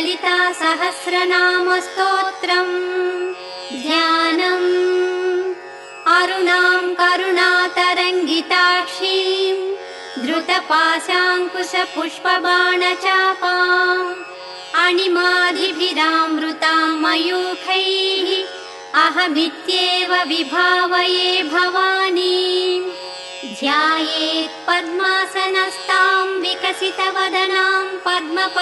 ललिता सहस्रनाम स्तोत्रम् ध्यानम् अरुणां करुणातरङ्गिताक्षीं धृतपाशाङ्कुशपुष्पबाणचापाम् अणिमादिभिरामृतां मयूखैः अहमित्येव विभावये भवानीं ध्यायेत् पद्मासनस्तां विकसितवदनां पद्मपत्रायताक्षीं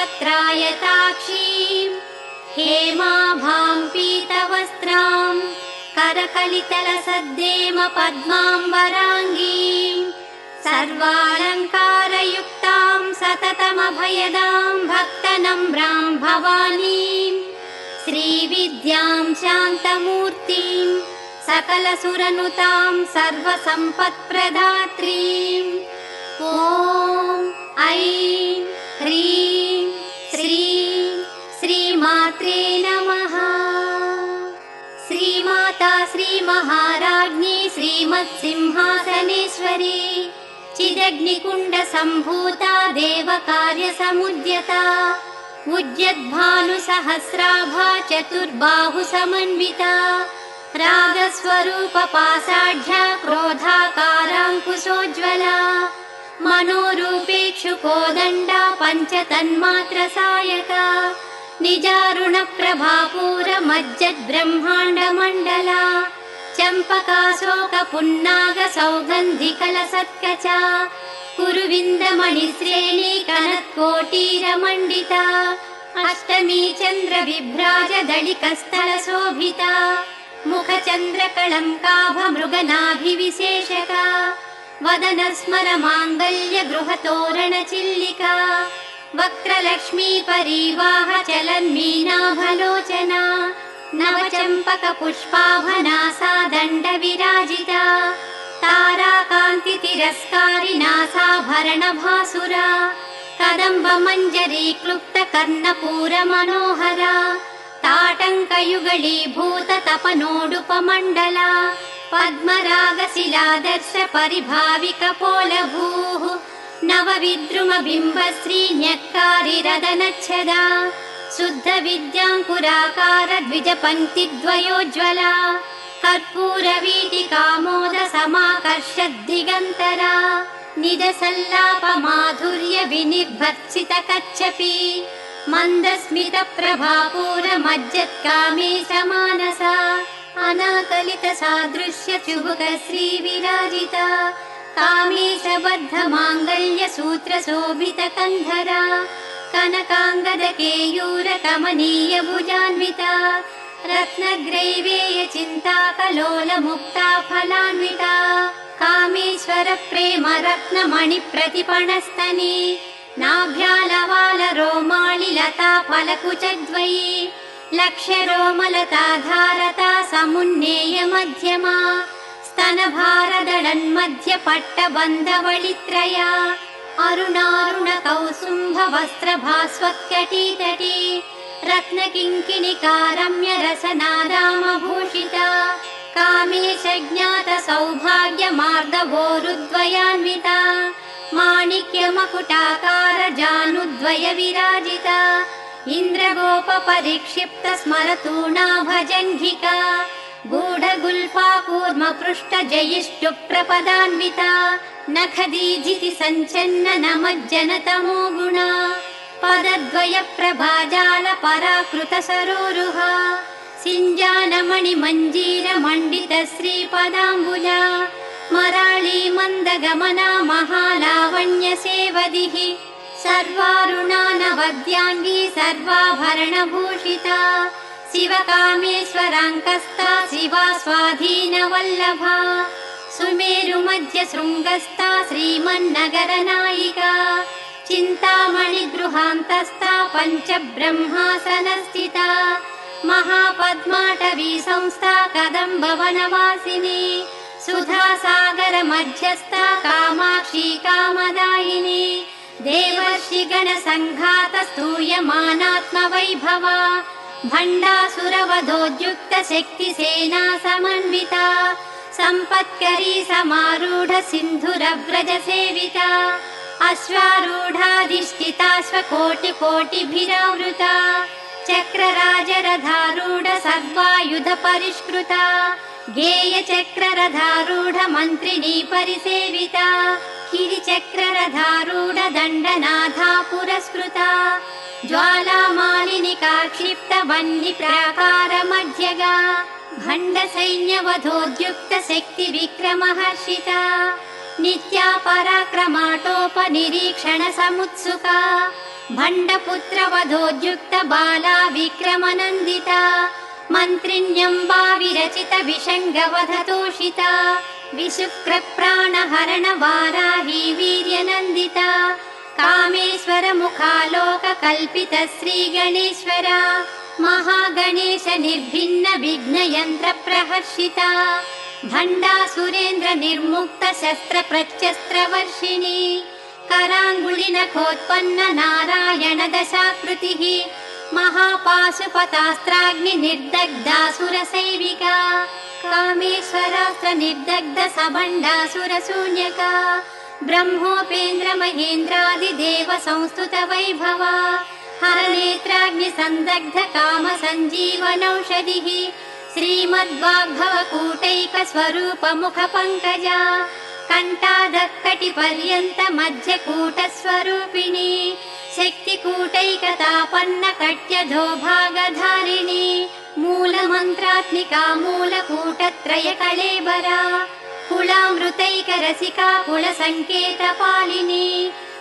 हेमाभां पीतवस्त्रां करकलितलसद्देम पद्माम्बराङ्गीं सर्वालङ्कारयुक्तां सततमभयदां भक्तनम्रां भवानीं श्रीविद्यां शान्तमूर्तिं सकलसुरनुतां सर्वसम्पत्प्रदात्रीं ॐ ऐं ह्रीं श्रीं श्रीमात्रे नमः। श्रीमाता श्रीमहाराज्ञी श्रीमत्सिंहासनेश्वरी चिदग्निकुण्डसम्भूता देवकार्यसमुद्यता उद्यद्भानुसहस्राभा चतुर्बाहुसमन्विता रागस्वरूपपाषाढ्या क्रोधाकाराङ्कुशोज्ज्वला मनोरूपेक्षुकोदण्डा पञ्चतन्मात्रसायका निजारुणप्रभापूरमज्जद्ब्रह्माण्डमण्डला चम्पकाशोकपुन्नागसौगन्धिकलसत्कचा कुरुविन्दमणिश्रेणी कनत्कोटीरमण्डिता अष्टमी चन्द्रविभ्राजदलिकस्थलशोभिता मुखचन्द्रकळङ्काभमृगनाभिविशेषका वदनस्मरमाङ्गल्यगृहतोरणचिल्लिका वक्त्रलक्ष्मी परिवाहचलन्मीनाभलोचना नवचम्पकपुष्पाभनासा दण्डविराजिता ताराकान्तितिरस्कारिनासाभरणभासुरा कदम्बमञ्जरी क्लुप्तकर्णपूरमनोहरा ताटङ्कयुगलीभूततपनोडुपमण्डला पद्मरागशिलादर्श परिभाविकपोलभूः नवविद्रुमबिम्बश्रीन्यक्कारिरदनच्छदा शुद्धविद्याङ्कुराकार द्विजपङ्क्तिद्वयोज्ज्वला कर्पूरवीटिकामोदसमाकर्षद्दिगन्तरा निजसल्लापमाधुर्य विनिर्भर्त्सितकच्छपी मन्दस्मितप्रभापूरमज्जत्कामे समानसा अनाकलितसादृश्य चुबुकश्रीविराजिता कामेशबद्धमाङ्गल्यसूत्रशोभितकन्धरा कनकाङ्गदकेयूरकमनीयभुजान्विता रत्नग्रैवेयचिन्ताकलोलमुक्ता फलान्विता कामेश्वरप्रेमरत्नमणिप्रतिपणस्तनी नाभ्यालवालरोमालिलता फलकुचद्वयी लक्ष्यरोमलताधारता समुन्नेयमध्यमा स्तनभारदळन्मध्यपट्टबन्धवळित्रया अरुणारुणकौसुम्भवस्त्रभास्वत्कटीतटी रत्नकिङ्किणिकारम्यरसनादामभूषिता कामेशज्ञातसौभाग्यमार्दवोरुद्वयान्विता माणिक्यमकुटाकारजानुद्वयविराजिता इन्द्रगोपपरिक्षिप्तस्मरतूणाभजङ्घिका गूढगुल्फाकूर्मपृष्ठजयिष्टुप्रपदान्विता नखदीजितिसञ्चन्ननमज्जनतमो गुणा पदद्वयप्रभाजालपराकृतसरोरुहा सिञ्जानमणिमञ्जीरमण्डितश्रीपदाम्बुजा मराळी मन्दगमना महालावण्यसेवदिः सर्वारुणानवद्याङ्गी सर्वाभरणभूषिता शिवकामेश्वराङ्कस्था शिवा स्वाधीनवल्लभा सुमेरुमध्यशृङ्गस्था श्रीमन्नगरनायिका चिन्तामणिगृहान्तस्था पञ्चब्रह्मासनस्थिता महापद्माटवी संस्था कदम्बवनवासिनी सुधासागरमध्यस्था कामाक्षी कामदायिनी देवर्षिगणसङ्घातस्तूयमानात्मवैभवा भण्डासुरवधोद्युक्तशक्तिसेना समन्विता सम्पत्करी समारूढ सिन्धुरव्रजसेविता अश्वारूढाधिष्ठिताश्वकोटिकोटिभिरावृता चक्रराजरथारूढ सर्वायुध परिष्कृता गेयचक्ररथारूढ मन्त्रिणी परिसेविता गिरिचक्ररथारूढ दण्डनाथा पुरस्कृता ज्वालामालिनिका क्षिप्त वह्निप्राकार मध्यगा भण्ड सैन्यवधोद्युक्त शक्ति विक्रमहर्षिता नित्या पराक्रमाटोपनिरीक्षण समुत्सुका भण्डपुत्र वधोद्युक्त बाला विक्रमनन्दिता मन्त्रिण्यम्बा विरचित विषङ्गवधतोषिता विशुक्र प्राणहरण वाराही वीर्यनन्दिता कामेश्वर मुखालोक कल्पित श्रीगणेश्वरा महागणेश निर्भिन्न विघ्नयन्त्र प्रहर्षिता भण्डासुरेन्द्र निर्मुक्त शस्त्र प्रत्यस्त्र वर्षिणी कराङ्गुलि नखोत्पन्न नारायण दशाकृतिः महापाशुपतास्त्राग्नि निर्दग्धासुर सेविका कामेश्वरास्त्र निर्दग्ध सबण्डासुर शून्यका ब्रह्मोपेन्द्र महेन्द्रादिदेव संस्तुत वैभवा हरनेत्राग्नि संदग्ध काम सञ्जीवनौषधिः श्रीमद्वाग्भव कूटैक स्वरूप मुख पंकजा कंठादक्कटि पर्यन्त मध्य कूट स्वरूपिणी शक्ति कूटैकतापन्न कट्यधो भागधारिणी मूल मंत्रात्मिका मूल कूटत्रय कलेबरा कुलामृतैक रसिका कुल संकेत पालिनी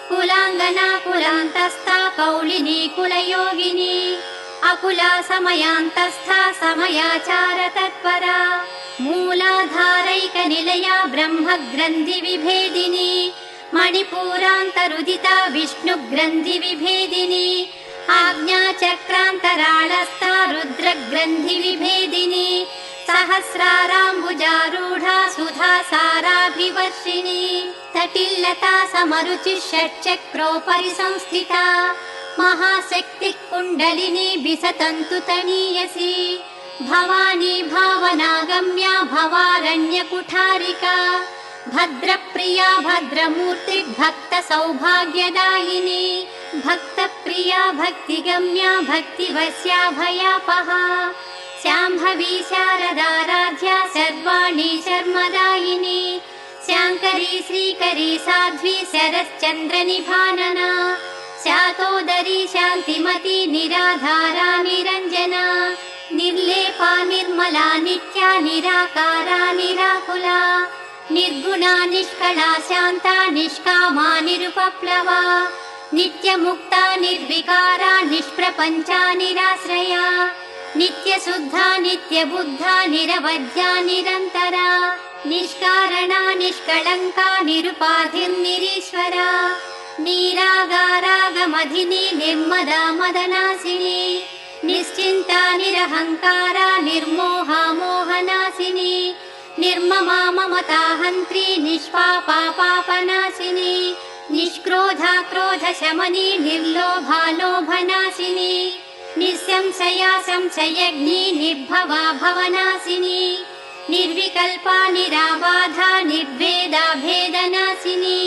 कुलांगना कुलांतस्था कौलिनी कुलयोगिनी अकुला समयांतस्था समयाचार तत्परा मूलाधारैक निलया ब्रह्म ग्रंथि विभेदिनी मणिपूरान्तरुदिता विष्णु ग्रंथि विभेदिनी आज्ञा चक्रान्तराळस्था रुद्र ग्रंथि विभेदिनी सहस्राराम्बुजारूढा सुधा साराभिवर्षिणी तटिल्लता समरुचि षट्चक्रोपरि संस्थिता महाशक्ति कुण्डलिनी बिसतन्तु तनीयसी भवानी भावनागम्या भवारण्य कुठारिका भद्रप्रिया भद्रमूर्ति भक्त सौभाग्यदायिनी भक्तप्रिया भक्तिगम्या भक्तिवश्या भयापहा शाम्भवी शारदाराध्या सर्वाणि शर्मदायिनी शाङ्करी श्रीकरी साध्वी शरश्चन्द्र निभानना शातोदरी शान्तिमती निराधारा निरञ्जना निर्लेपा निर्मला नित्या निराकारा निराकुला निर्गुणा निष्कला शान्ता निष्कामा निरुपप्लवा नित्यमुक्ता निर्विकारा निष्प्रपञ्चा निराश्रया नित्यशुद्धा नित्यबुद्धा निरवध्या निरन्तरा निष्कारणा निष्कळङ्का निरुपाधिर्निरीश्वरा निरागारागमधिनी निर्मदा मदनासिनी निश्चिन्ता निरहङ्कारा निर्मोहा मोहनासिनी निर्ममा ममताहन्त्री निष्पापा पापनाशिनी निष्क्रोधा क्रोधशमनी निर्लोभा लोभनाशिनी निःसंशया संशयग्नी निर्भवा भवनाशिनी निर्विकल्पा निराबाधा निर्भेदा भेदनाशिनी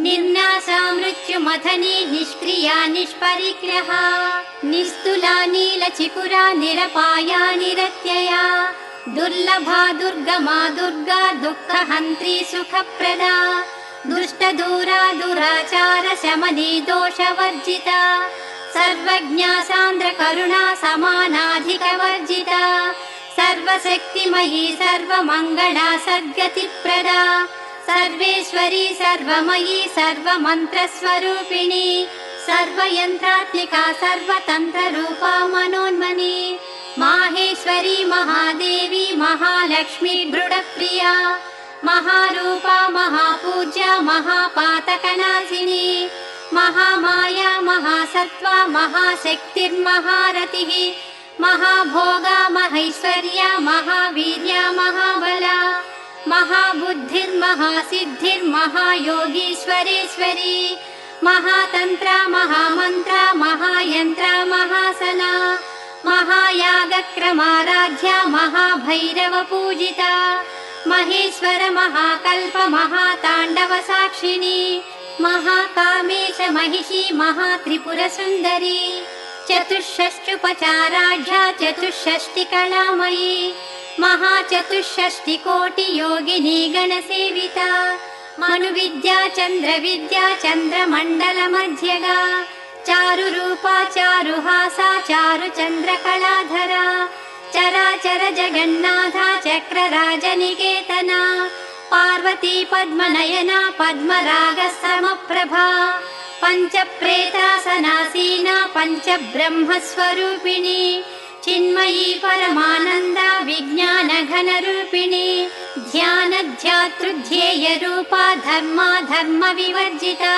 निर्नाशा मृत्युमथनी निष्क्रिया निष्परिग्रहा निस्तुला नीलचिकुरा निरपाया निरत्यया दुर्लभा दुर्गमा दुर्गा दुःखहन्त्री सुखप्रदा दुष्टदूरा दुराचार शमनी दोषवर्जिता सर्वज्ञा सान्द्र करुणा समानाधिकवर्जिता सर्वशक्तिमयी सर्वमङ्गला सद्गतिप्रदा सर्वेश्वरी सर्वमयी सर्वमन्त्रस्वरूपिणी सर्वयन्त्रात्मिका सर्वतन्त्ररूपा मनोन्मनी माहेश्वरी महादेवी महालक्ष्मी दृढप्रिया महारूपा महापूज्या महापातकनाशिनी महामाया महासत्त्वा महाशक्तिर्महारतिः महाभोगा महैश्वर्या महावीर्या महाबला महाबुद्धिर्महासिद्धिर्महायोगीश्वरेश्वरी महातन्त्रा महामन्त्रा महायन्त्रा महासना महायागक्रमाराध्या महाभैरव पूजिता महेश्वर महाकल्प महाताण्डव साक्षिणी महाकामेश महिषी महात्रिपुरसुन्दरी चतुष्षष्ट्युपचाराढ्या चतुष्षष्टिकलामयी महाचतुष्षष्टिकोटियोगिनी गणसेविता मनुविद्या चन्द्रविद्या चन्द्रमण्डलमध्यगा चारुरूपा चारुहासा चारुचन्द्रकलाधरा चराचर जगन्नाथा चक्रराजनिकेतना पार्वती पद्मनयना पद्मरागसमप्रभा पञ्चप्रेतासनासीना पञ्चब्रह्मस्वरूपिणी चिन्मयी परमानन्दा विज्ञानघनरूपिणी ध्यानध्यातृध्येयरूपा धर्मा धर्मविवर्जिता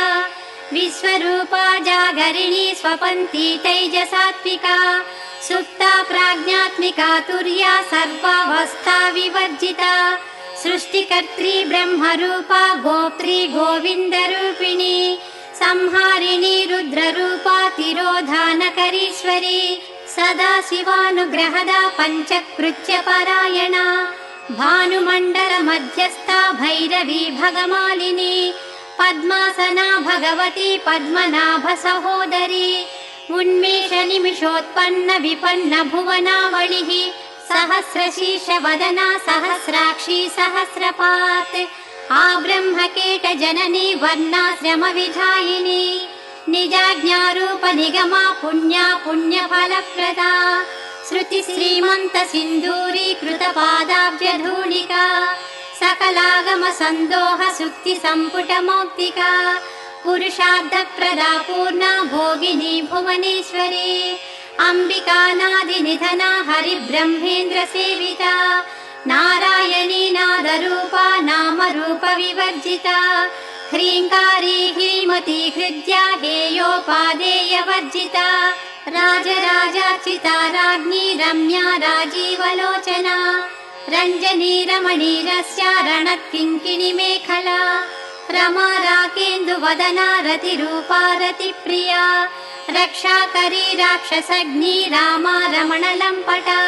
विश्वरूपा जागरिणी स्वपन्ती तैजसात्विका सुप्ता प्राज्ञात्मिका तुर्या सर्वावस्था विवर्जिता सृष्टिकर्त्री ब्रह्मरूपा गोप्त्री गोविन्दरूपिणी संहारिणी रुद्ररूपा तिरोधानकरीश्वरी सदा शिवानुग्रहदा पञ्चकृत्यपरायणा भानुमण्डलमध्यस्था भैरवी भगमालिनी पद्मासना भगवती पद्मनाभसहोदरी उन्मेषनिमिषोत्पन्न विपन्न भुवनावलिः सहस्रशीर्षवदना सहस्राक्षी सहस्रपात् आब्रह्मकेटजननी वर्णाश्रमविधायिनी निजाज्ञारूपनिगमा पुण्या पुण्यफलप्रदा श्रुतिश्रीमन्तसिन्धूरीकृतपादाब्जधूलिका सकलागमसन्दोह सुक्तिसम्पुटमौक्तिका पुरुषार्थप्रदा पूर्णा भोगिनी भुवनेश्वरी अम्बिकानादिनिधना हरिब्रह्मेन्द्रसेविता नारायणी नादरूपा नामरूपविवर्जिता ह्रीङ्कारी ह्रीमती हृद्या हेयोपादेयवर्जिता राजराजार्चिता राज्ञी रम्या राजीवलोचना रञ्जनी रमणीरस्या रणत्किङ्किणी मेखला रमा राकेन्दुवदना रतिरूपा रतिप्रिया रक्षाकरी राक्षसग्नी रामा रमणलम्पटा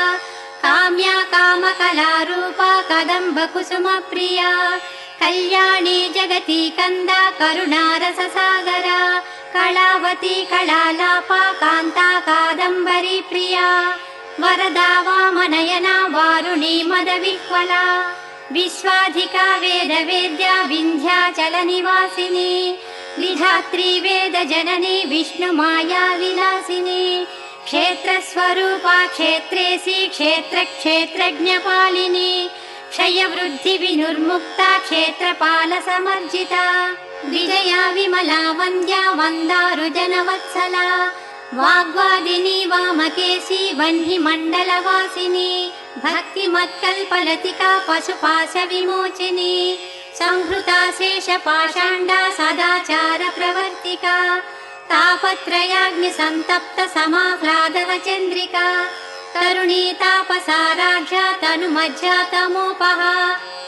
काम्या कामकलारूपा कदम्बकुसुमप्रिया कल्याणी जगती कन्दा करुणारससागरा कलावती कलालापा कान्ता कादम्बरी प्रिया वरदा वामनयना वारुणी मदविह्वला विश्वाधिका वेदवेद्या विन्ध्याचलनिवासिनी विधात्री वेदजननी विष्णुमाया विलासिनी क्षेत्रस्वरूपा क्षेत्रेसी क्षेत्रक्षेत्रज्ञपालिनी क्षयवृद्धिविनुर्मुक्ता क्षेत्रपालसमर्जिता विजया विमला वन्द्या वन्दारुजनवत्सला वाग्वादिनी वामकेशी वह्निमण्डलवासिनी भक्तिमत्कल्पलतिका पशुपाशविमोचिनी संहृता शेषपाषाण्डा सदाचारप्रवर्तिका तापत्रयाग्निसन्तप्त समाह्लादवचन्द्रिका तरुणी तापसाराढ्या तनुमज्जा तमोपहा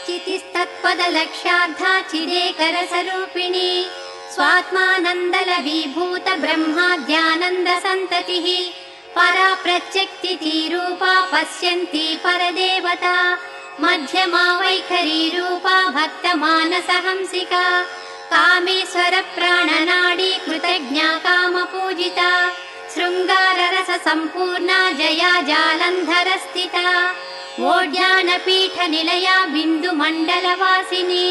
चितिस्तत्पदलक्ष्यार्धा चिदेकरसरूपिणी स्वात्मानन्दलवीभूत ब्रह्माद्यानन्दसन्ततिः परा प्रत्यक्तिरूपा पश्यन्ती परदेवता मध्यमा वैखरी रूपा भक्तमानसहंसिका कामेश्वर प्राणनाडी कृतज्ञा कामपूजिता शृङ्गाररस सम्पूर्णा जया जालन्धरस्थिता ओड्यानपीठनिलया बिन्दुमण्डलवासिनी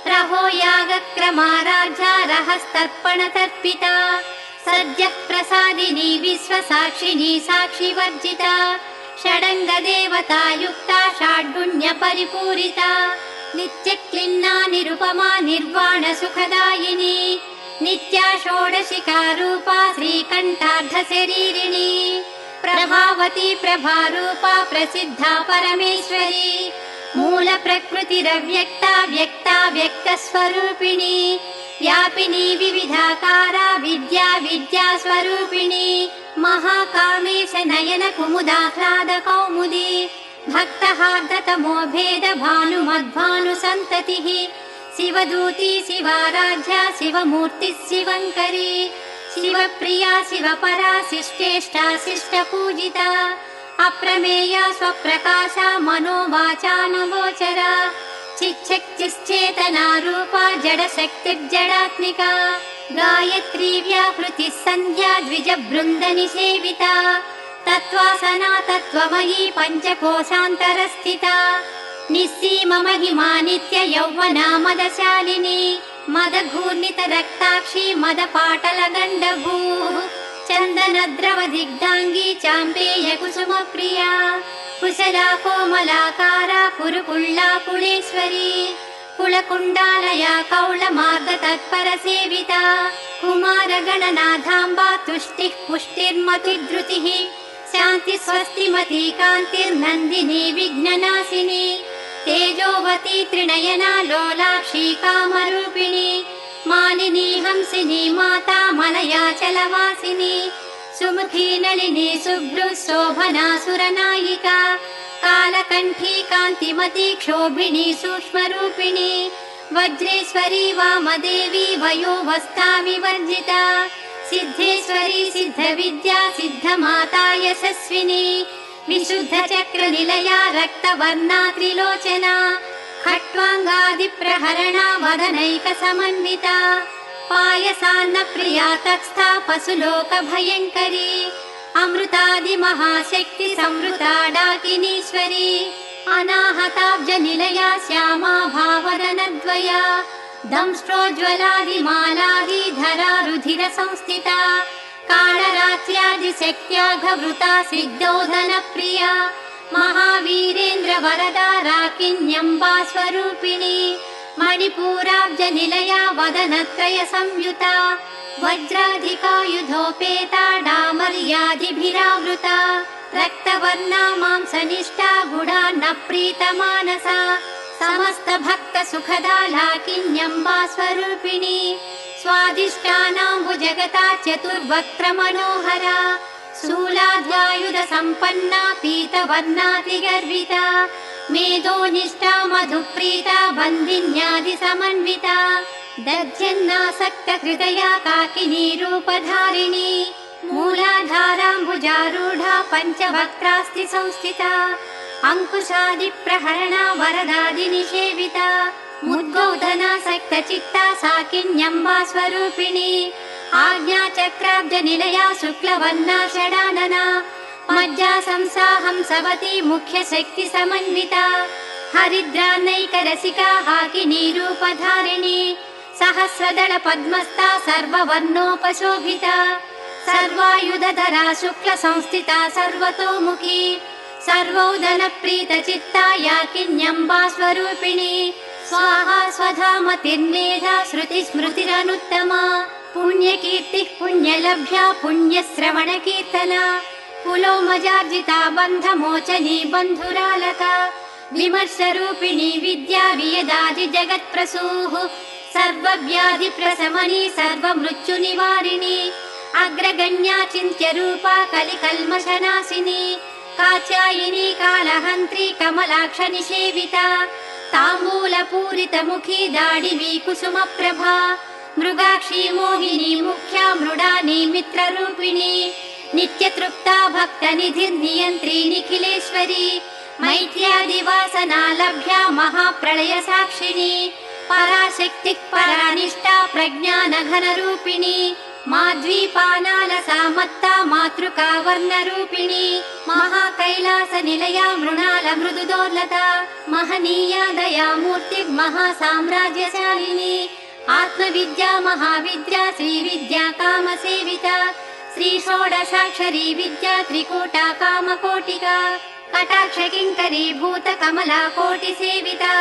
रहो यागक्रमाराध्या रहस्तर्पणतर्पिता सद्यः प्रसादिनी विश्वसाक्षिणी साक्षिवर्जिता षडङ्गदेवता युक्ता षाड्गुण्यपरिपूरिता नित्यक्लिन्ना निरुपमा निर्वाणसुखदायिनी नित्या षोडशिका रूपा श्रीकण्ठार्धशरीरिणी प्रभावती प्रभारूपा प्रसिद्धा परमेश्वरी मूलप्रकृतिरव्यक्ता व्यक्ता व्यक्तस्वरूपिणी व्यापिनी विविधाकारा विद्या विद्यास्वरूपिणी महाकामेश नयन कुमुदाह्लाद कौमुदी भक्तहार्दतमो भेद भानुमद्भानुसन्ततिः शिवदूती शिवाराध्या शिवमूर्तिः शिवङ्करी शिवप्रिया शिवपरा शिष्टेष्टा शिष्टपूजिता अप्रमेया स्वप्रकाशा मनोवाचानुगोचरा चिच्छक्तिश्चेतना रूपा जडशक्तिर्जडात्मिका गायत्री व्याहृतिः सन्ध्या द्विजबृन्दनिसेविता तत्त्वासना तत्त्वमयी पञ्चकोशान्तरस्थिता निस्सीम महिमा नित्य यौवना मदशालिनी मदघूर्णितरक्ताक्षी मदपाटलगण्डभूः चन्दनद्रवदिग्धाङ्गी चाम्पेय कुसुमप्रिया कुशला कोमलाकारा कुरुकुल्ला कुलेश्वरी कुलकुण्डालया कौलमार्गतत्परसेविता कुमारगणनाथाम्बा तुष्टिः पुष्टिर्मतिधृतिः शान्ति स्वस्तिमती कान्तिर्नन्दिनी विघ्ननाशिनी तेजोवती त्रिनयना लोलाक्षी कामरूपिणी मालिनी हंसिनी माता मलयाचलवासिनी सुमुखी नलिनी शुभ्रुः शोभना सुरनायिका कालकण्ठी कान्तिमती क्षोभिणी सूक्ष्मरूपिणी वज्रेश्वरी वामदेवी वयोवस्था विवर्जिता सिद्धेश्वरी सिद्धविद्या सिद्धमाता यशस्विनी विशुद्धचक्रनिलया रक्तवर्णा त्रिलोचना खट्वाङ्गादिप्रहरणा वदनैकसमन्विता पायसान्नप्रिया तत्स्था पशुलोकभयङ्करी अमृतादिमहाशक्ति संवृता डाकिनीश्वरी अनाहताब्जनिलया श्यामा भावदनद्वया दंष्ट्रोज्ज्वलादिमालाधरा रुधिर संस्थिता कालरात्र्यादिशक्त्याघवृता सिद्धोधनप्रिया महावीरेन्द्र वरदा राकिन्यम्बा स्वरूपिणी मणिपूराब्जनिलया वदनत्रय संयुता वज्राधिकायुधोपेता डामर्यादिभिरावृता रक्तवर्णा मांसनिष्ठा गुडा न प्रीतमानसा समस्त भक्त सुखदा लाकिन्यम्बा स्वरूपिणी स्वादिष्टानाम्बुजगता चतुर्वक्त्र मनोहरा शूलाद्वायुध सम्पन्ना पीतवर्णातिगर्विता मेधोनिष्ठा मधुप्रीता बन्दिन्यादि समन्विता दध्यन्नासक्त हृदया काकिनी रूपधारिणी मूलाधाराम्बुजारूढा पञ्चवक्त्रास्ति संस्थिता अंकुशादिप्रहरणा वरदादिनिषेविता मुद्गौधनासक्तचित्ता साकिन्यम्बा स्वरूपिणी आज्ञाचक्राब्जनिलया शुक्लवर्णा षडानना मज्जा संसाहंसवती मुख्यशक्ति समन्विता हरिद्रानैकरसिका हाकिनी रूपधारिणी सहस्रदल पद्मस्था सर्ववर्णोपशोभिता सर्वायुधधरा शुक्ल संस्थिता सर्वतोमुखी सर्वोदनप्रीतचित्ता याकिन्यम्बा स्वरूपिणी स्वाहा स्वधामतिर्मेधा श्रुतिस्मृतिरनुत्तमा पुण्यकीर्तिः पुण्यलभ्या पुण्यश्रवणकीर्तना पुलोमजार्जिता बन्धमोचनी बन्धुरालका विमर्शरूपिणी विद्या वियदादि जगत्प्रसूः सर्वव्याधिप्रशमनी सर्वमृत्युनिवारिणी अग्रगण्या चिन्त्यरूपा कलिकल्मषनाशिनी कात्यायिनी कालहन्त्री कमलाक्षनिषेविता ताम्बूलपूरितमुखी दाडिवी कुसुमप्रभा मृगाक्षी मोहिनी मुख्या मृडानी मित्ररूपिणी नित्यतृप्ता भक्तनिधिर्नियन्त्री निखिलेश्वरी मैथ्यादिवासना लभ्या महाप्रलय साक्षिणी पराशक्तिः परानिष्ठा प्रज्ञानघनरूपिणी माध्वीपानालसा मत्ता मातृका वर्णरूपिणी महाकैलासनिलया मृणाल मृदुदोर्लता महनीया दयामूर्तिर्महासाम्राज्यशालिनी आत्मविद्या महाविद्या श्रीविद्या कामसेविता श्रीषोडशाक्षरी विद्या त्रिकूटा कामकोटिका कटाक्षकिङ्करी भूतकमला कोटिसेविता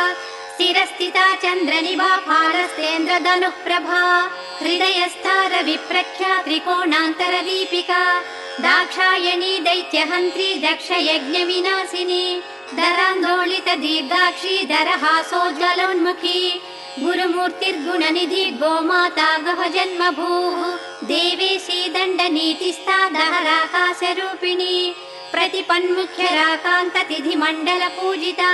स्थिरस्थिता चन्द्रनिभा फालस्तेन्द्रधनुः प्रभा हृदयस्था रविप्रख्या त्रिकोणान्तरदीपिका दाक्षायणी दैत्यहन्त्री दक्षयज्ञविनाशिनी धरान्दोलित दीर्घाक्षी दरहासोज्ज्वलोन्मुखी गुरुमूर्तिर्गुणनिधि गोमाता गहजन्मभूः देवेशी दण्डनीतिस्था दहराकाशरूपिणी प्रतिपन्मुख्यराकान्ततिथिमण्डल पूजिता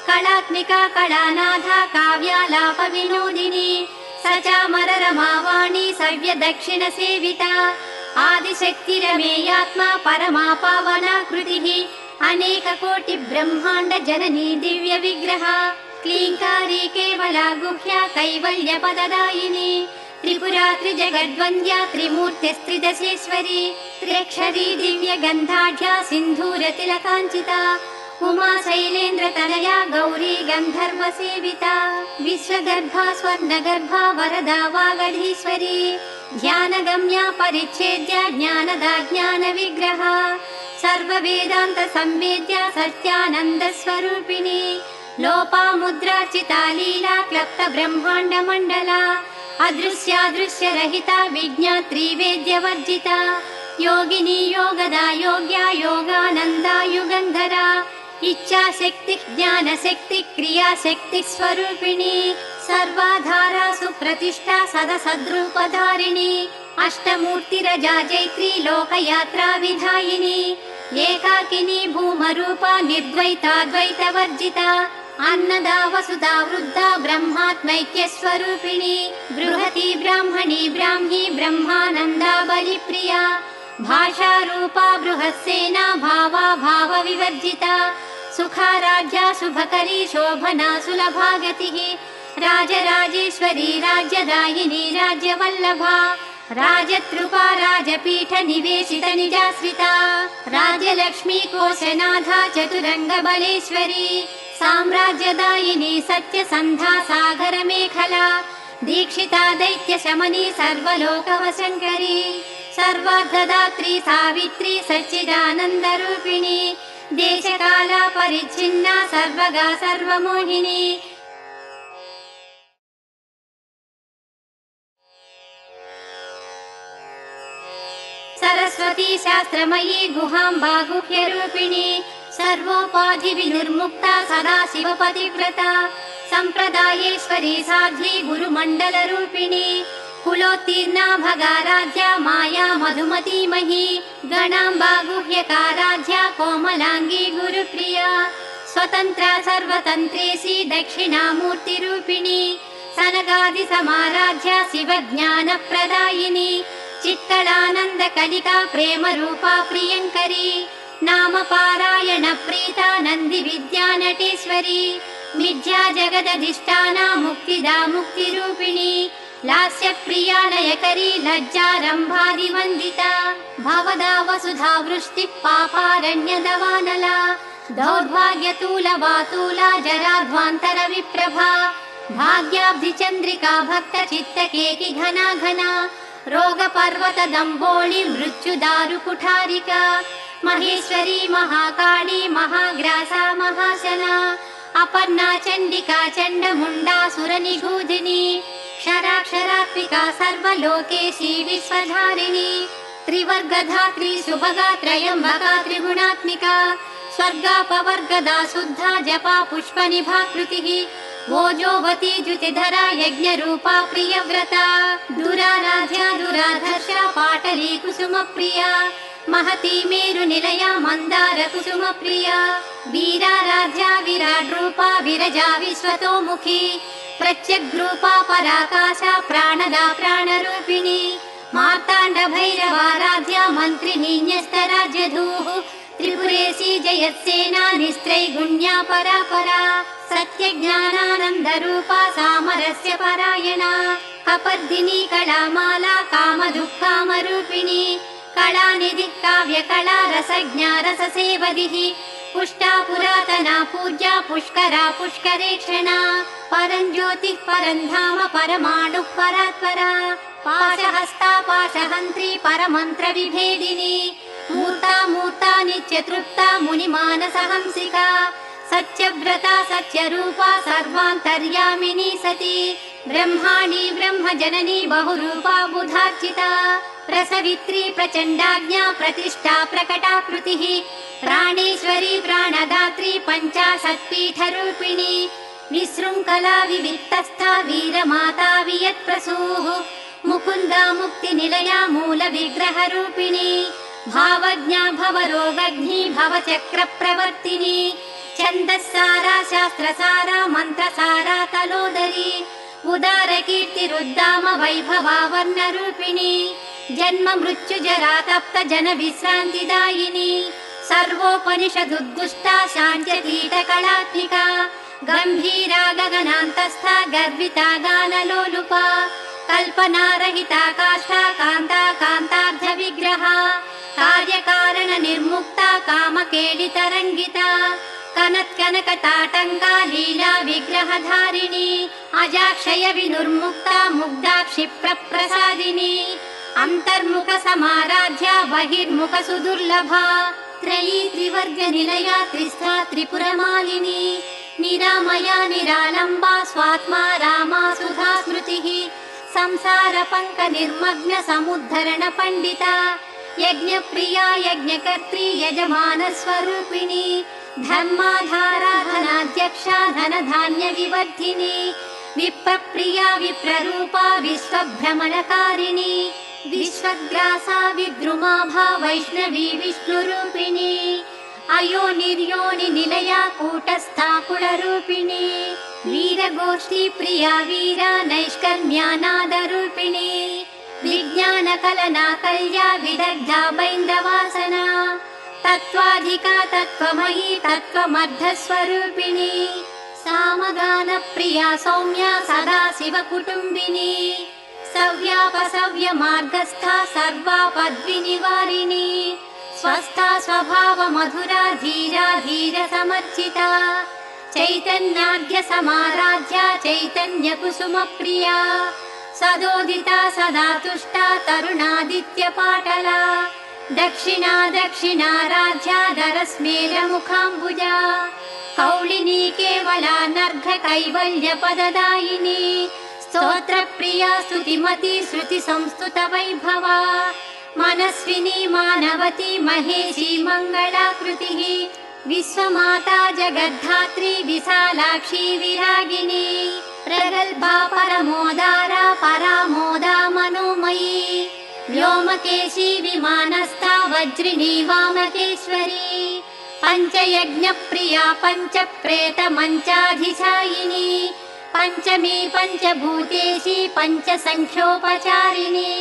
कलात्मिका कलानाथा काव्यालाप विनोदिनी सचामररमावाणी सव्य दक्षिण सेविता आदिशक्तिरमेयात्मा परमा पावना कृतिः अनेक कोटि ब्रह्माण्ड जननी दिव्य विग्रह क्लीङ्कारी केवला गुह्या कैवल्यपददायिनी त्रिपुरा त्रिजगद्वन्द्या त्रिमूर्तिस्त्रिदशेश्वरी त्र्यक्षरी दिव्यगन्धाढ्या सिन्धूरतिलकाञ्चिता उमा शैलेन्द्रतनया गौरी गन्धर्वसेविता विश्वगर्भा स्वर्णगर्भा वरदा वागधीश्वरी ध्यानगम्या परिच्छेद्या ज्ञानदा ज्ञानविग्रहा सर्ववेदान्तसंवेद्या सत्यानन्दस्वरूपिणी लोपामुद्रार्चिता लीला क्लप्तब्रह्माण्डमण्डला अदृश्यादृश्यरहिता विज्ञात्री वेद्यवर्जिता योगिनी योगदा योग्या योगानन्दा युगन्धरा इच्छाशक्ति ज्ञानशक्ति क्रियाशक्ति स्वरूपिणी सर्वाधारा सुप्रतिष्ठा सदसद्रूपधारिणी अष्टमूर्तिरजा जैत्री लोकयात्रा विधायिनी एकाकिनी भूमरूपा निर्द्वैताद्वैतवर्जिता अन्नदा वसुधा वृद्धा ब्रह्मात्मैक्यस्वरूपिणी बृहती ब्राह्मणी ब्राह्मी ब्रह्मानन्दा बलिप्रिया भाषारूपा बृहत्सेना भावा भावविवर्जिता सुखाराध्या शुभकरी शोभना सुलभागतिः राजराजेश्वरी राज्यदायिनी राज्यवल्लभा राजतृपा राजपीठ निवेशित निजाश्रिता राजलक्ष्मी कोशनाथा चतुरङ्गबलेश्वरी साम्राज्यदायिनी सत्यसन्धा सागर मेखला दीक्षिता दैत्यशमनी सर्वलोकवशङ्करी सर्वार्थदात्री सावित्री सच्चिदानन्दरूपिणी देशकाला परिच्छिन्ना सर्वगा सर्वमोहिनी सरस्वती शास्त्रमयी गुहाम्बा गुह्यरूपिणी सर्वोपाधिविनिर्मुक्ता सदा शिवपतिव्रता सम्प्रदायेश्वरी साध्वी गुरुमण्डलरूपिणी कुलोत्तीर्णा भगाराध्या माया मधुमतीमही गणाम्बा गुह्यकाराध्या कोमलांगी गुरुप्रिया स्वतन्त्रा सर्वतन्त्रेशी दक्षिणामूर्तिरूपिणी सनगादि समाराध्या शिवज्ञानप्रदायिनी चित्तलानन्दकलिका प्रेमरूपा प्रियङ्करी नाम पारायण प्रीता नन्दी विद्यानटेश्वरी मिथ्या जगदधिष्ठाना मुक्तिदा मुक्तिरूपिणी लास्यप्रिया लयकरी लज्जारम्भादिवन्दिता भवदा वसुधा वृष्टिः पापारण्यदवानला दौर्भाग्यतूलवातूला जराध्वान्तरविप्रभा भाग्याब्धिचन्द्रिका भक्तचित्तकेकि घना घना रोगपर्वतदम्बोळि मृत्युदारुकुठारिका महेश्वरी महाकाली महाग्रासा महाशना अपर्णा चण्डिका चण्डमुण्डासुरनिगूधिनी क्षराक्षरात्मिका सर्वलोकेशी विश्वधारिणी त्रिवर्गधात्री सुभगा त्रयम्बका त्रिगुणात्मिका स्वर्गापवर्गदा शुद्धा जपा पुष्पनिभाकृतिः भोजोवती द्युतिधरा यज्ञरूपा प्रियव्रता दुराराध्या दुराधर्षा पाटली कुसुमप्रिया महती मेरुनिलया मन्दार कुसुमप्रिया वीराराध्या विराड्रूपा विरजा विश्वतोमुखी प्रत्यग्रूपा पराकाशा प्राणदा प्राणरूपिणी मार्ताण्डभैरवाराध्या मन्त्रिणी न्यस्तराज्यधूः त्रिपुरेशी जयत्सेना निस्त्रैगुण्या परापरा सत्यज्ञानानन्दरूपा सामरस्य परायणा कपर्दिनी कलामाला कामदुःखामरूपिणी कलानिधिः काव्यकला रसज्ञा रससेवदिः पुष्टा पुरातना पूज्या पुष्करा पुष्करेक्षणा परञ्ज्योतिः परन्धाम परमाणुः परात्परा पाशहस्ता पाशहन्त्री परमन्त्रविभेदिनी मूर्ता मूर्ता नित्यतृप्ता मुनिमानसहंसिका सत्यव्रता सत्यरूपा सर्वान्तर्यामिनी सती ब्रह्माणी ब्रह्मजननी बहुरूपा बुधार्चिता प्रसवित्री प्रचण्डाज्ञा प्रतिष्ठा प्रकटाकृतिः प्राणेश्वरी प्राणदात्री पञ्चाशत्पीठरूपिणी विशृङ्खला विविक्तस्था वीरमाता वियत्प्रसूः मुकुन्दा मुक्तिनिलया मूलविग्रहरूपिणी भावज्ञा भवरोगग्नी भवचक्रप्रवर्तिनी छन्दस्सारा शास्त्रसारा मन्त्रसारा तलोदरी उदारकीर्तिरुद्दाम वैभवा वर्णरूपिणी जन्म मृत्युजरा तप्त जन विश्रान्तिदायिनी सर्वोपनिषदुद्गुष्टा शान्त्यतीतकलात्मिका गम्भीरा गगनान्तस्था गर्विता गानलोलुपा कल्पनारहिता काष्ठा कान्ता कान्तार्धविग्रहा कार्यकारण निर्मुक्ता कामकेलितरङ्गिता कनत्कनकताटङ्का लीला विग्रहधारिणी अजाक्षय विनुर्मुक्ता मुग्धा क्षिप्रप्रसादिनी अन्तर्मुख समाराध्या बहिर्मुख सुदुर्लभा त्रयी त्रिवर्गनिलया त्रिस्था त्रिपुरमालिनी निरामया निरालम्बा स्वात्मा रामा सुधा स्मृतिः संसार पङ्क निर्मग्न समुद्धरण पण्डिता यज्ञप्रिया यज्ञकर्त्री यजमान स्वरूपिणी धर्माधारा धनाध्यक्षा धनधान्य विवर्धिनी विप्रप्रिया विप्ररूपा विश्वभ्रमणकारिणी विश्वग्रासा विद्रुमाभा वैष्णवी विष्णुरूपिणी अयोनिर्योनि निलया कूटस्था कुलरूपिणी वीरगोष्ठी प्रिया वीरा नैष्कर्म्यानादरूपिणी विज्ञानकलना कल्या विदग्धा बैन्दवासना तत्त्वाधिका तत्त्वमयी तत्त्वमर्धस्वरूपिणी सामगानप्रिया सौम्या सदा शिवकुटुम्बिनी सव्यापसव्य मार्गस्था सर्वापद्विनिवारिणी स्वस्था स्वभाव मधुरा धीरा धीर समर्चिता चैतन्याद्य समाराध्या चैतन्य कुसुम प्रिया सदोदिता सदा तुष्टा तरुणादित्य पाटला दक्षिणा दक्षिणाराध्या दरस्मेर मुखाम्बुजा कौलिनी केवला नर्घ कैवल्य पददायिनी स्तोत्र प्रिया स्तुतिमती श्रुति संस्तुत वैभवा मनस्विनी मानवती महेशी मंगलाकृतिः विश्वमाता जगद्धात्री विशालाक्षी विरागिनी प्रगल्भा परमोदारा परामोदा मनोमयी व्योमकेशी विमानस्था वज्रिणी वामकेश्वरी पंचयज्ञ प्रिया पंच प्रेत मंचाधिशायिनी पंचमी पंचभूतेशी पंच संख्योपचारिणी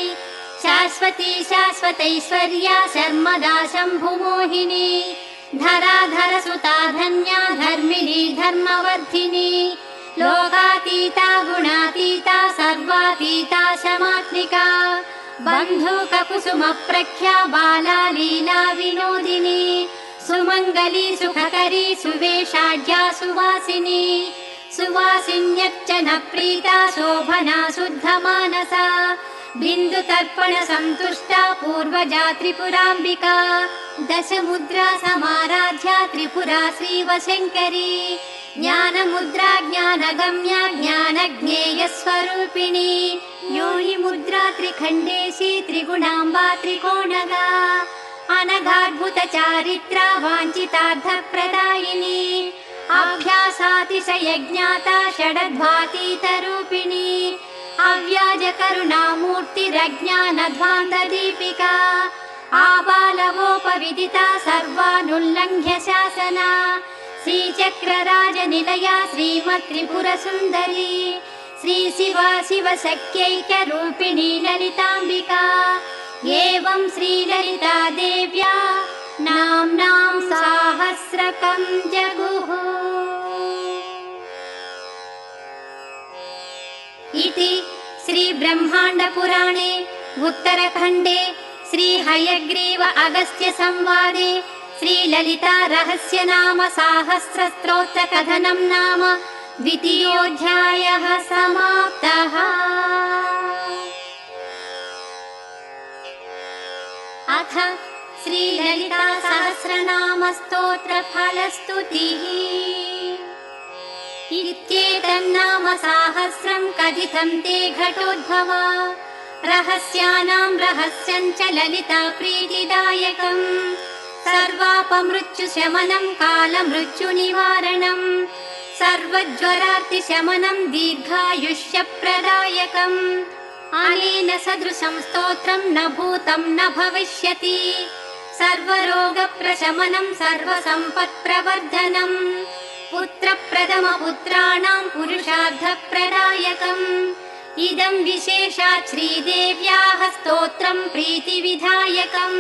शाश्वती शाश्वतैश्वर्या शर्मदा शम्भुमोहिनी धराधर सुता धन्या धर्मिणी धर्मवर्धिनी लोकातीता गुणातीता सर्वातीता शमात्मिका बन्धुक कुसुम प्रख्या बाला लीला विनोदिनी सुमंगली सुखकरी सुवेशाढ्या सुवासिनी सुवासिन्यर्चन प्रीता शोभना शुद्ध मानसा बिंदु तर्पण संतुष्टा पूर्वजा त्रिपुरांबिका दश मुद्रा समाराध्या त्रिपुरा श्रीवशंकरी ज्ञान मुद्रा ज्ञान गम्या ज्ञान ज्ञेय स्वरूपिणी योनि मुद्रा त्रिखंडेशी त्रिगुणांबा त्रिकोणगा अनघाद्भुत चारित्रा वांछितार्थ प्रदायिनी अभ्यासातिशय ज्ञाता षडध्वातीत रूपिणी अव्याज करुणामूर्तिरज्ञानध्वान्त दीपिका आबालवोपविदिता सर्वानुल्लङ्घ्य शासना श्रीचक्रराज निलया श्रीमत् त्रिपुर सुन्दरी श्री शिवा शिव शक्यैक रूपिणी ललितांबिका एवं श्रीललिता देव्या नाम्नां साहस्रकं जगुः इति श्री ब्रह्मांड पुराणे उत्तरखण्डे श्री हयग्रीव अगस्त्य संवादे श्री ललिता रहस्य नाम साहस्र स्तोत्र कथनं नाम द्वितीयोऽध्यायः समाप्तः। अथ श्री ललिता सहस्रनाम स्तोत्र फलस्तुतिः। इत्येतन्नाम साहस्रं कथितं ते घटोद्भवा रहस्यानां रहस्यं च ललिता प्रीतिदायकं सर्वापमृत्युशमनं कालमृत्युनिवारणं सर्वज्वरार्तिशमनं दीर्घायुष्यप्रदायकम् अनेन सदृशं स्तोत्रं न भूतं न भविष्यति सर्वरोगप्रशमनं सर्वसम्पत्प्रवर्धनम् पुत्रप्रथमपुत्राणां पुरुषार्थप्रदायकम् इदं विशेषात् श्रीदेव्याः स्तोत्रं प्रीतिविधायकम्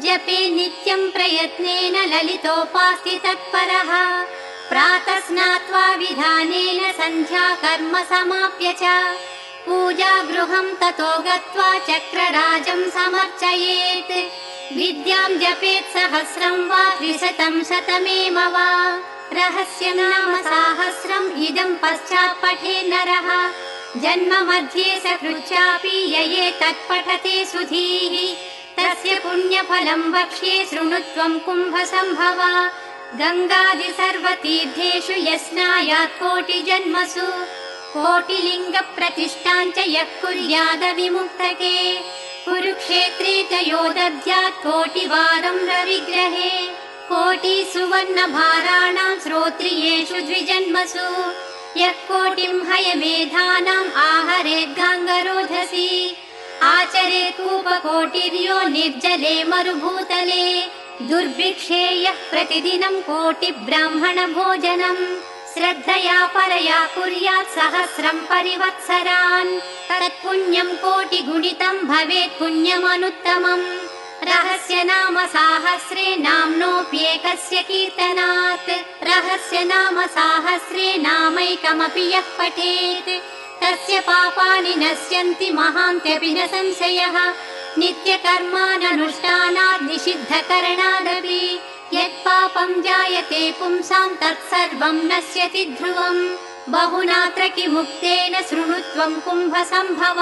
जपे नित्यं प्रयत्नेन ललितोपास्ति तत्परः प्रातः स्नात्वा विधानेन सन्ध्या कर्म समाप्य च पूजा गृहं ततो गत्वा चक्रराजं समर्चयेत् विद्यां जपेत् सहस्रं वा द्विशतं शतमेव वा रहस्यं नाम साहस्रम् इदं पश्चात् पठे नरः जन्म मध्ये सकृच्चापि यये तत्पठते सुधीः तस्य पुण्यफलं वक्ष्ये शृणुत्वं कुम्भसम्भव गङ्गादि सर्वतीर्थेषु यस्नायात् कोटिजन्मसु कोटिलिङ्गप्रतिष्ठां च यः कुर्याद विमुक्तके कुरुक्षेत्रे च यो दद्यात् कोटिवारं रविग्रहे कोटिसुवर्णभाराणां श्रोत्रियेषु द्विजन्मसु यः कोटिं हयमेधानाम् आहरेद्गाङ्गरोधसि आचरेत् कूपकोटिर्यो निर्जले मरुभूतले दुर्भिक्षे यः प्रतिदिनं कोटिब्राह्मणभोजनम् श्रद्धया परया कुर्यात् सहस्रं परिवत्सरान् तत्पुण्यं कोटिगुणितं भवेत् पुण्यमनुत्तमम् रहस्य नाम साहस्रे नाम्नोऽप्येकस्य कीर्तनात् रहस्य नाम साहस्रे नामैकमपि यः पठेत् तस्य पापानि नश्यन्ति महान्त्यपि न संशयः नित्यकर्माननुष्ठानात् निषिद्धकरणादपि यत्पापं जायते पुंसां तत्सर्वं नश्यति ध्रुवम् बहुनात्र किमुक्तेन शृणुत्वं कुम्भसम्भव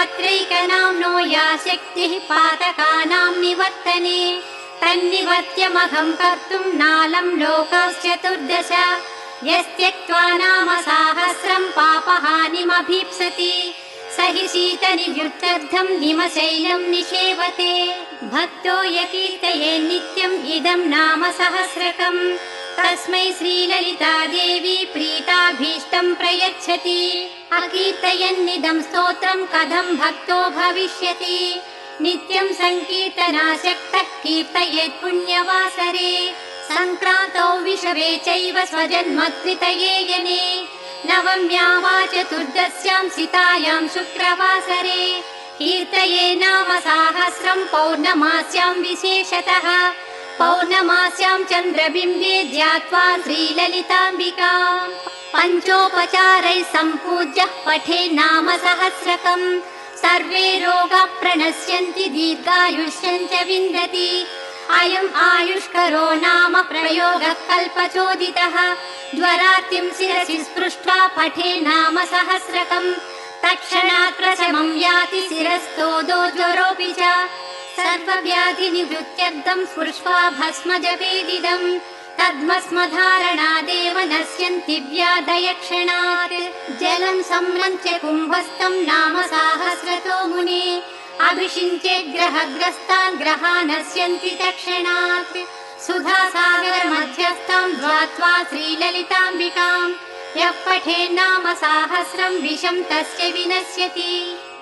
अत्रैकनाम्नो या शक्तिः पातकानां निवर्तने तन्निवर्त्यमहं कर्तुं नालं लोकाश्चतुर्दश यस्त्यक्त्वा नाम साहस्रं पापहानिमभीप्सति स हि शीतनिवृत्त्यर्थं हिमशैलं निषेवते भक्तो यकीर्तये नित्यम् इदं नाम सहस्रकम् तस्मै श्रीललिता देवी प्रीताभीष्टं प्रयच्छति अकीर्तयन्निदं स्तोत्रं कथं भक्तो भविष्यति नित्यं संकीर्तनासक्तः कीर्तयेत् पुण्यवासरे संक्रान्तौ विषवे चैव स्वजन्मत्रितये यने नवम्यां वा चतुर्दश्यां सितायां शुक्रवासरे कीर्तये नाम साहस्रं पौर्णमास्यां विशेषतः पौर्णमास्यां चन्द्रबिम्बे ध्यात्वा श्रीललिताम्बिकाम् पञ्चोपचारैः सम्पूज्य पठे नाम सहस्रकम् सर्वे रोगाः प्रणश्यन्ति दीर्घायुष्यं च विन्दति अयम् आयुष्करो नाम प्रयोगः कल्पचोदितः ज्वरार्तिं शिरसि स्पृष्ट्वा पठे नाम सहस्रकम् तत्क्षणात् प्रशमं याति शिरस्तोदो ज्वरोऽपि च सर्वव्याधिनिवृत्त्यर्थं स्पृष्ट्वा भस्म जपेदिदम् तद्भस्मधारणादेव नश्यन्ति व्याधयक्षणात् जलं सम्रञ्च्य कुम्भस्थं नाम साहस्रतो मुने अभिषिञ्चे ग्रहग्रस्तान् ग्रहा नश्यन्ति तत्क्षणात् सुधासागरमध्यस्थां ध्वात्वा श्रीललिताम्बिकाम् यः पठे नाम साहस्रं विषं तस्य विनश्यति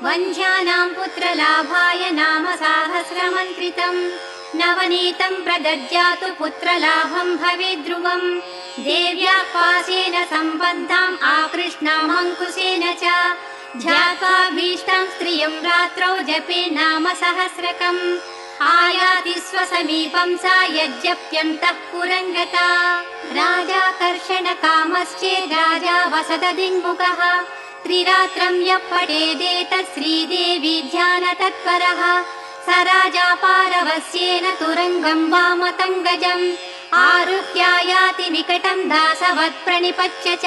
वन्ध्यानां पुत्रलाभाय नाम सहस्रमन्त्रितम् नवनीतं प्रदद्यातु पुत्रलाभं भवेत् ध्रुवम् देव्या पाशेन सम्बद्धाम् आकृष्णामङ्कुशेन च ध्यात्वा भीष्टां स्त्रियं रात्रौ जपे नाम सहस्रकम् आयाति स्वसमीपं सा यज्जप्यन्तः पुरङ्गता राजाकर्षणकामश्चेद् राजा वसददिङ्मुखः त्रिरात्रं यः पठेदेतत् श्रीदेवी ध्यानतत्परः स राजा पारवस्येन तुरङ्गं वामतं गजम् आरुह्यायाति विकटं दासवत् प्रणिपत्य च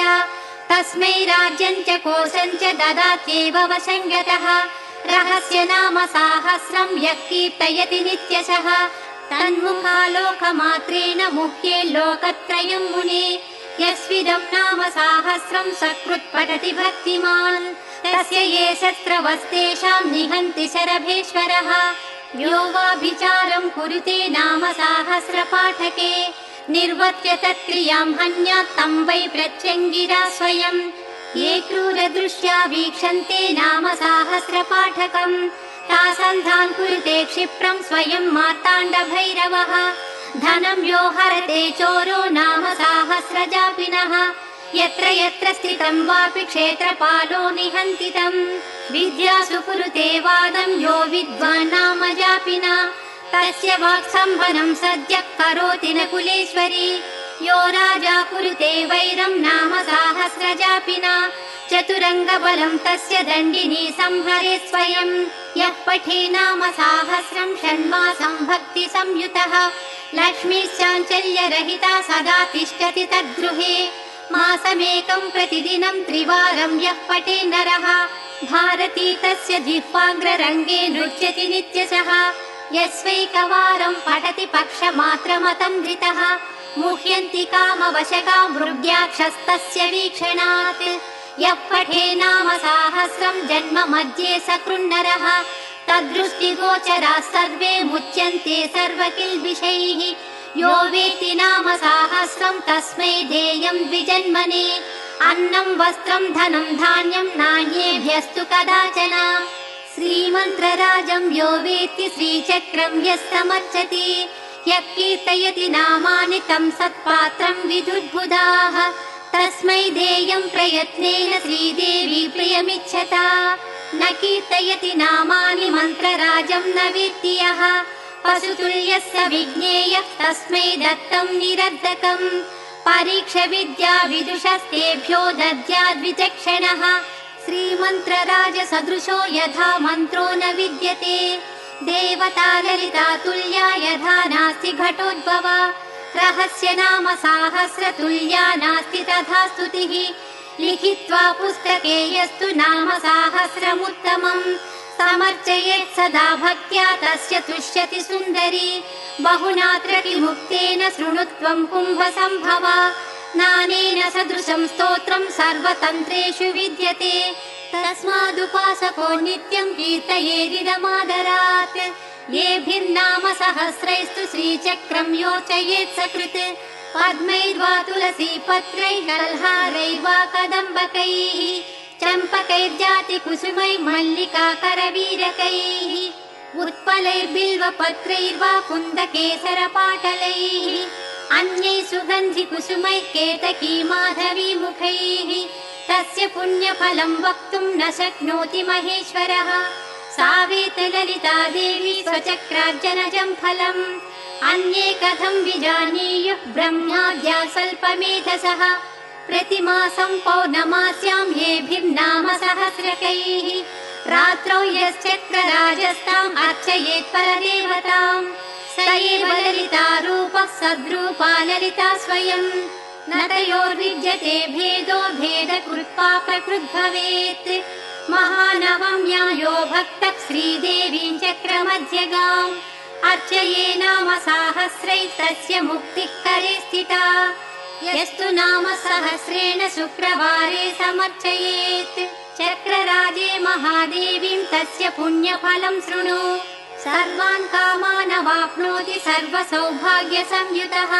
तस्मै राज्यं च कोशं च ददात्येव वशङ्गतः रहस्य नाम साहस्रं यः कीर्तयति नित्यशः तन्मुखालोकमात्रेण मुह्ये लोकत्रयं मुने यस्विदं नाम साहस्रं सकृत् पठति भक्तिमान् तस्य ये शस्त्रवस्तेषां निहन्ति शरभेश्वरः यो वाभिचारं कुरुते नाम साहस्रपाठके निर्वर्त्य तत्क्रियां हन्यात् तं वै प्रत्यङ्गिरा स्वयं ये क्रूरदृष्ट्या वीक्षन्ते नाम साहस्रपाठकम् तासन्धान् कुरुते क्षिप्रं स्वयं मार्ताण्डभैरवः धनं यो हरते चोरो नाम साहस्रजापिनः यत्र यत्र स्थितं वापि क्षेत्रपालो निहन्ति तं विद्यासु कुरुते वादं यो विद्वान् नाम जापिना तस्य वाक्सम्भनं सद्यः करोति न कुलेश्वरी यो राजा कुरुते वैरं नाम सहस्रजापिना चतुरङ्गबलं तस्य दण्डिनी संहरे स्वयं यः पठे नाम साहस्रं षण्मासं भक्ति संयुतः लक्ष्मीश्चाञ्चल्यरहिता सदा तिष्ठति तद्गृहे मासमेकं प्रतिदिनं त्रिवारं यः पठे नरः भारती तस्य जिह्वाग्ररङ्गे नृत्यति नित्यशः यस्वैकवारं पठति पक्षमात्रमतं धृतः मुह्यन्ति कामवशका मृग्याक्षस्तस्य वीक्षणात् यः पठे नाम साहस्रं जन्म मध्ये सकृन्नरः तद्दृष्टिगोचराः सर्वे मुच्यन्ते सर्वकिल्बिषैः यो वेत्ति नाम साहस्रं तस्मै देयं द्विजन्मने अन्नं वस्त्रं धनं धान्यं नान्येभ्यस्तु कदाचन श्रीमन्त्रराजं यो वेत्ति श्रीचक्रं यः समर्चति यः कीर्तयति नामानि तं सत्पात्रं विदुर्बुधाः तस्मै देयं प्रयत्नेन श्रीदेवी प्रियमिच्छता न कीर्तयति नामानि मन्त्रराजं न वेत्ति यः पशुतुल्यः स विज्ञेयः तस्मै दत्तं निरर्धकम् परीक्ष विद्या विदुषस्तेभ्यो दद्याद्विचक्षणः श्रीमन्त्रराज सदृशो यथा मन्त्रो न विद्यते देवता ललिता तुल्या यथा नास्ति घटोद्भवा रहस्य नाम साहस्रतुल्या नास्ति तथा स्तुतिः लिखित्वा पुस्तके यस्तु नाम साहस्रमुत्तमम् समर्चयेत् सदा भक्त्या तस्य तुष्यति सुन्दरी बहुनात्र किमुक्तेन शृणुत्वं कुम्भसम्भवा नानेन सदृशं स्तोत्रं सर्वतन्त्रेषु विद्यते तस्मादुपासको नित्यं कीर्तयेदिदमादरात् येभिर्नाम सहस्रैस्तु श्रीचक्रं योचयेत् सकृत् पद्मैर्वा तुलसीपत्रैः कल्हारैर्वा कदम्बकैः चम्पकैर्जाति कुसुमै मल्लिका करवीरकैः उत्पलैर्बिल्वपत्रैर्वा कुन्दकेसरपाटलैः अन्यैः सुगन्धि कुसुमैः केतकी माधवी मुखैः तस्य पुण्यफलं वक्तुं न शक्नोति महेश्वरः सा वेत ललिता देवी स्वचक्रार्जनजं फलम् अन्ये कथं विजानीयुः ब्रह्माद्या स्वल्पमेधसः प्रतिमासं पौर्णमास्यां येभिर्नाम सहस्रकैः रात्रौ यश्चक्रराजस्ताम् अर्चयेत् परदेवताम् स एव ललिता रूपः सद्रूपा ललिता स्वयं न तयोर्विद्यते भेदो भेदकृत्वा प्रकृद्भवेत् महानवम्या यो भक्तः श्रीदेवीं चक्रमध्यगाम् अर्चये नाम साहस्रैस्तस्य मुक्तिः करे स्थिता यस्तु नाम सहस्रेण शुक्रवारे समर्चयेत् चक्रराजे महादेवीं तस्य पुण्यफलं शृणु सर्वान् कामानवाप्नोति सर्वसौभाग्यसंयुतः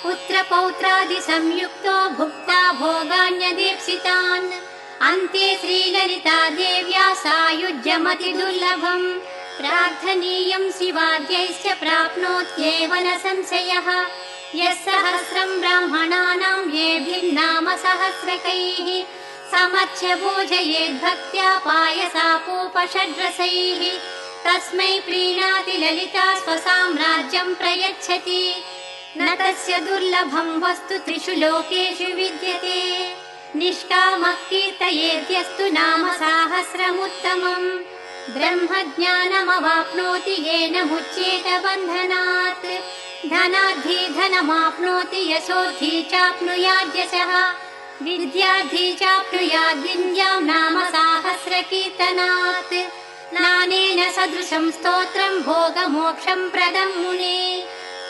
पुत्रपौत्रादिसंयुक्तो भुक्ता भोगान्यदीप्सितान् अन्ते श्रीललिता देव्या सायुज्यमतिदुर्लभम् प्रार्थनीयं शिवाद्यैश्च प्राप्नोत्येव न संशयः यः सहस्रं ब्राह्मणानां येभिर्नाम सहस्रकैः समर्च्य भोजयेद्भक्त्या पायसापोपषड्रसैः तस्मै प्रीणाति ललिता स्वसाम्राज्यं प्रयच्छति न तस्य दुर्लभं वस्तु त्रिषु लोकेषु विद्यते निष्कामः कीर्तयेद्यस्तु नाम साहस्रमुत्तमम् ब्रह्मज्ञानमवाप्नोति येन मुच्येत बन्धनात् धनार्थी धनमाप्नोति यशोर्थी चाप्नुयाद्यशः विद्यार्थी चाप्नुयाद्विद्यां नाम साहस्रकीर्तनात् नानेन सदृशं स्तोत्रं भोगमोक्षं प्रदं मुने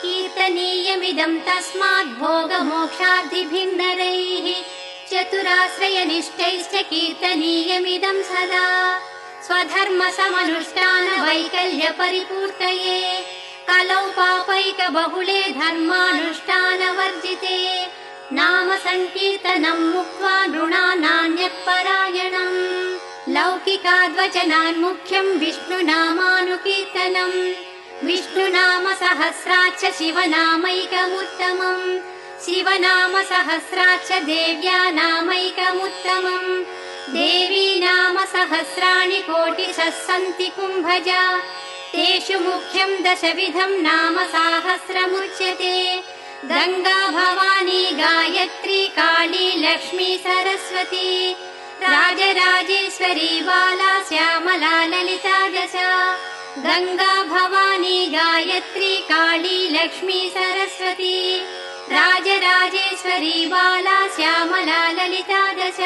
कीर्तनीयमिदं तस्मात् भोगमोक्षादिभिः नरैः चतुराश्रयनिष्ठैश्च कीर्तनीयमिदं सदा स्वधर्मसमनुष्ठान वैकल्यपरिपूर्तये कलौ पापैकबहुले धर्मानुष्ठानवर्जिते नाम संकीर्तनं मुक्त्वा नृणानान्यत्परायणम् लौकिकाद्वचनान् मुख्यं विष्णुनामानुकीर्तनम् विष्णुनाम सहस्राच्च शिवनामैकमुत्तमम् शिवनाम सहस्राच्च देव्या नामैकमुत्तमम् देवी नाम सहस्राणि कोटिशः सन्ति कुम्भजा तेषु मुख्यं दशविधं नाम साहस्रमुच्यते गंगा भवानी गायत्री काली लक्ष्मी सरस्वती राजराजेश्वरी बाला श्यामला ललिता दश गंगा भवानी गायत्री काली लक्ष्मी सरस्वती राजराजेश्वरी बाला श्यामला ललिता दश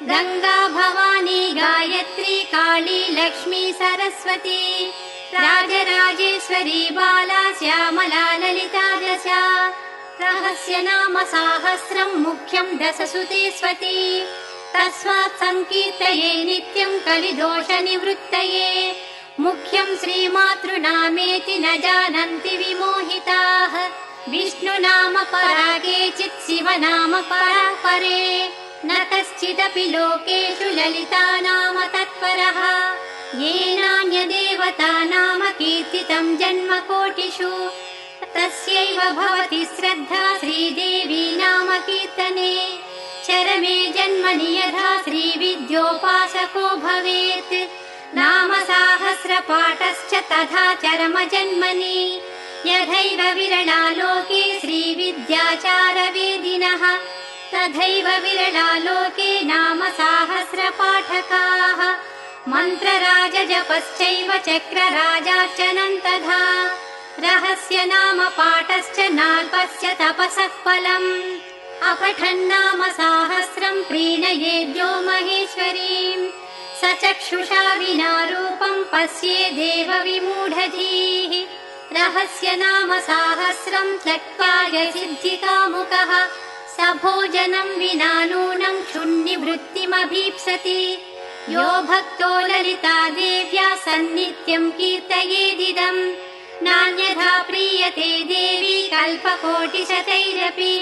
गंगा भवानी गायत्री काली लक्ष्मी सरस्वती राजराजेश्वरी बाला श्यामला ललिता दश रहस्य नाम साहस्रं मुख्यं दशसुते स्वती तस्मात् संकीर्तये नित्यं कलिदोष निवृत्तये मुख्यं श्रीमातृनामेति न जानन्ति विमोहिताः विष्णुनाम परागे चित् शिवनाम पराः परे न कश्चिदपि लोकेषु ललिता नाम तत्परः येनान्यदेवता नाम कीर्तितं जन्मकोटिषु तस्यैव भवति श्रद्धा श्रीदेवी नाम कीर्तने चरमे जन्मनि यथा श्रीविद्योपासको भवेत् नाम सहस्रपाठश्च तथा चरम जन्मनि यथैव विरला लोके श्रीविद्याचारवेदिनः तथैव विरला लोके नाम सहस्रपाठकाः मन्त्रराजजपश्चैव चक्रराजार्चनं तथा रहस्य नाम पाठश्च नाल्पस्य तपसः फलम् अपठन्नाम साहस्रं प्रीणयेद्यो महेश्वरीम् स चक्षुषा विना रूपं पश्ये देव विमूढधीः रहस्य नाम साहस्रं त्यक्त्वा सिद्धिकामुकः स भोजनं विना नूनं क्षुण्णिवृत्तिमभीप्सति यो भक्तो ललिता देव्या सन्नित्यं कीर्तयेदिदम् नान्यथा प्रीयते देवी कल्पकोटिशतैरपि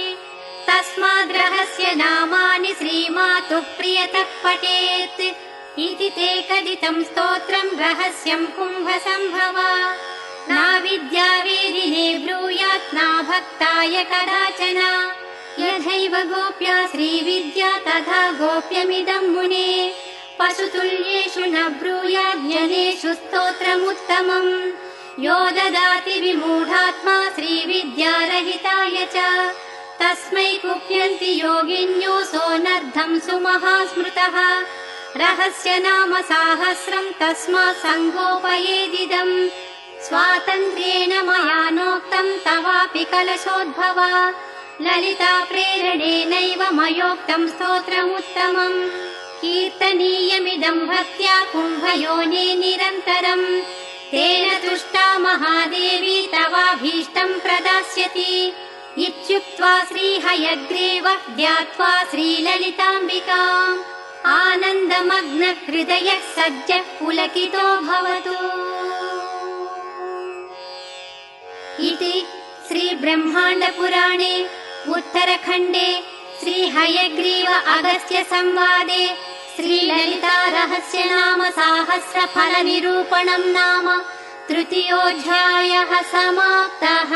तस्माद्रहस्य नामानि श्रीमातुः प्रियतः पठेत् इति ते कथितं स्तोत्रं रहस्यं कुम्भसम्भवा नाविद्यावेदिने ब्रूयात् नाभक्ताय कदाचन यथैव गोप्या श्रीविद्या तथा गोप्यमिदं मुने पशुतुल्येषु न ब्रूयाज्जनेषु स्तोत्रमुत्तमम् यो ददाति विमूढात्मा श्रीविद्यारहिताय च तस्मै कुप्यन्ति योगिन्यो सोऽनर्धं सुमहास्मृतः रहस्य नाम साहस्रं तस्मात् सङ्गोपयेदिदम् स्वातन्त्र्येण मया नोक्तं तवापि कलशोद्भवा ललिता प्रेरणेनैव मयोक्तं स्तोत्रमुत्तमम् कीर्तनीयमिदं भक्त्या कुम्भयोने निरन्तरम् तेन तुष्टा महादेवी तवाभीष्टं प्रदास्यति इत्युक्त्वा श्रीहयग्रीवः ध्यात्वा श्रीललिताम्बिकाम् आनन्दमग्न हृदयः सज्जः पुलकितो भवतु इति श्रीब्रह्माण्डपुराणे उत्तरखण्डे श्रीहयग्रीव अगस्त्य संवादे श्रीललिता रहस्य नाम साहस्रफलनिरूपणं नाम तृतीयोऽध्यायः समाप्तः।